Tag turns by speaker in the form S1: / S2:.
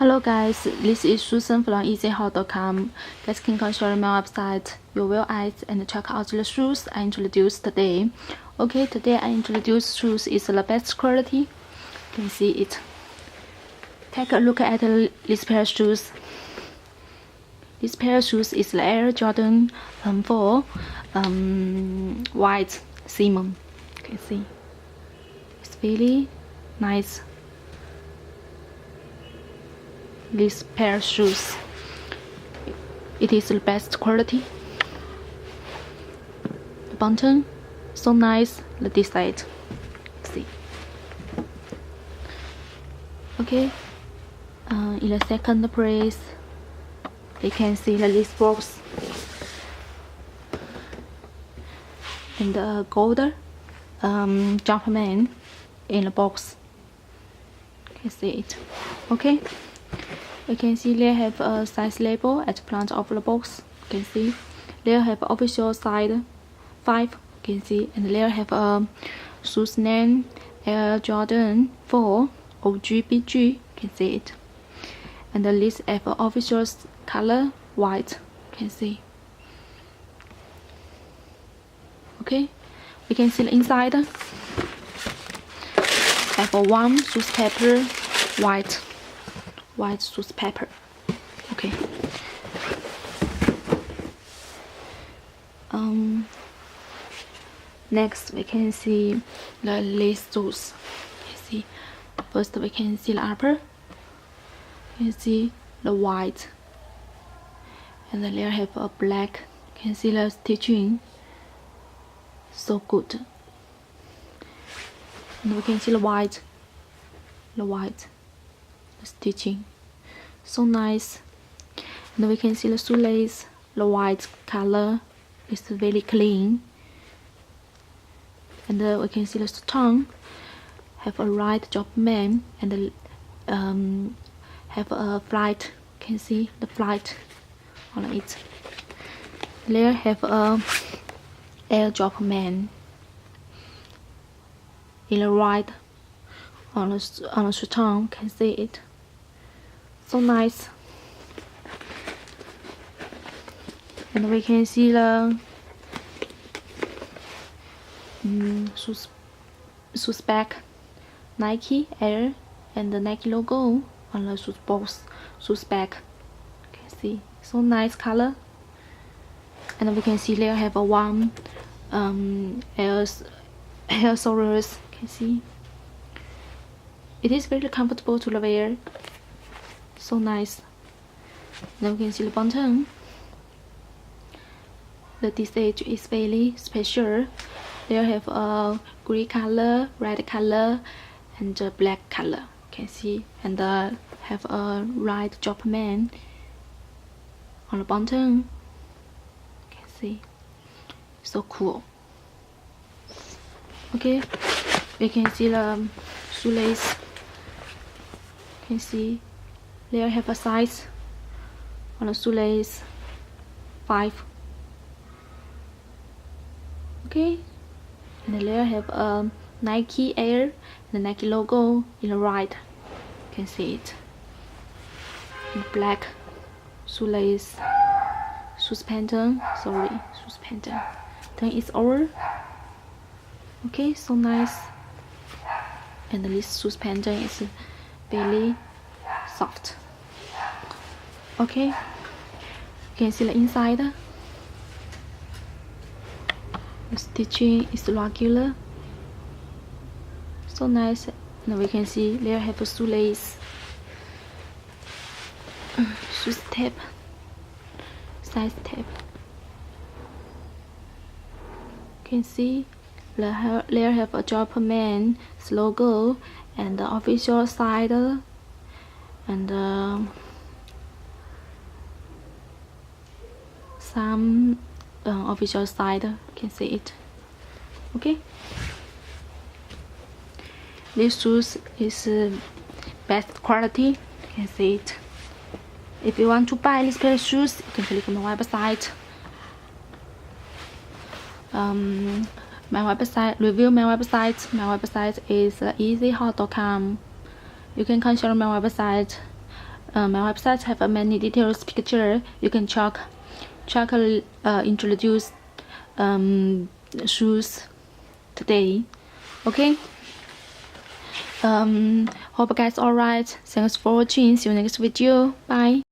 S1: Hello guys, this is Susan from Yeezyhotcom. Guys can consider my website. You will add and check out the shoes I introduced today. Okay, today I introduced shoes is the best quality. You can see it. Take a look at this pair of shoes. This pair of shoes is the Air Jordan 4 white cement. You can see it's really nice. This pair of shoes, it is the best quality. The button so nice. The side, see. Okay, in the second place you can see the list box and the gold Jumpman in the box. You can see it. Okay, you can see they have a size label at the front of the box. You can see they have official size 5. You can see, and they have a shoes name Air Jordan 4 OGBG. You can see it, and the list have official color white. You can see. Okay, we can see the inside have a one shoes paper white shoes paper. Okay. Next we can see the lace shoes. You can see first we can see the upper. You can see the white, and then there have a black. You can see the stitching so good. And we can see the white stitching so nice. And we can see the shoelace, the white color is very clean. And we can see the tongue have a right Jumpman, and have a flight. You can see the flight on it. There have a Air Jumpman in the right on the tongue. Can see it. So nice. And we can see the shoes back, Nike Air, and the Nike logo on the shoes box, shoes back. You can see so nice color. And we can see there have a one air soles. You can see it is very comfortable to wear. So nice. Now we can see the button. The Imessage is very special. They have a green color, red color, and a black color. You can see, and have a right Jumpman on the button. You can see, so cool. Okay, we can see the shoelace. You can see they have a size on the shoelace 5. Okay, and they have a Nike Air, the Nike logo in the right. You can see it. And black shoelace, shoes pattern. Sorry, shoes pattern. Then it's over. Okay, so nice. And this shoes pattern is very soft. Okay, you can see the inside. The stitching is regular, so nice. And we can see there have a shoelace, shoes tape, size tape. You can see there have a Jumpman logo and the official side, and some official side. You can see it. Okay, this shoes is best quality. You can see it. If you want to buy this pair of shoes, you can click on my website. My website is Yeezyhotcom. You can consider my website. my website have many details picture. You can check introduce shoes today. Okay. Hope you guys alright. Thanks for watching. See you next video. Bye.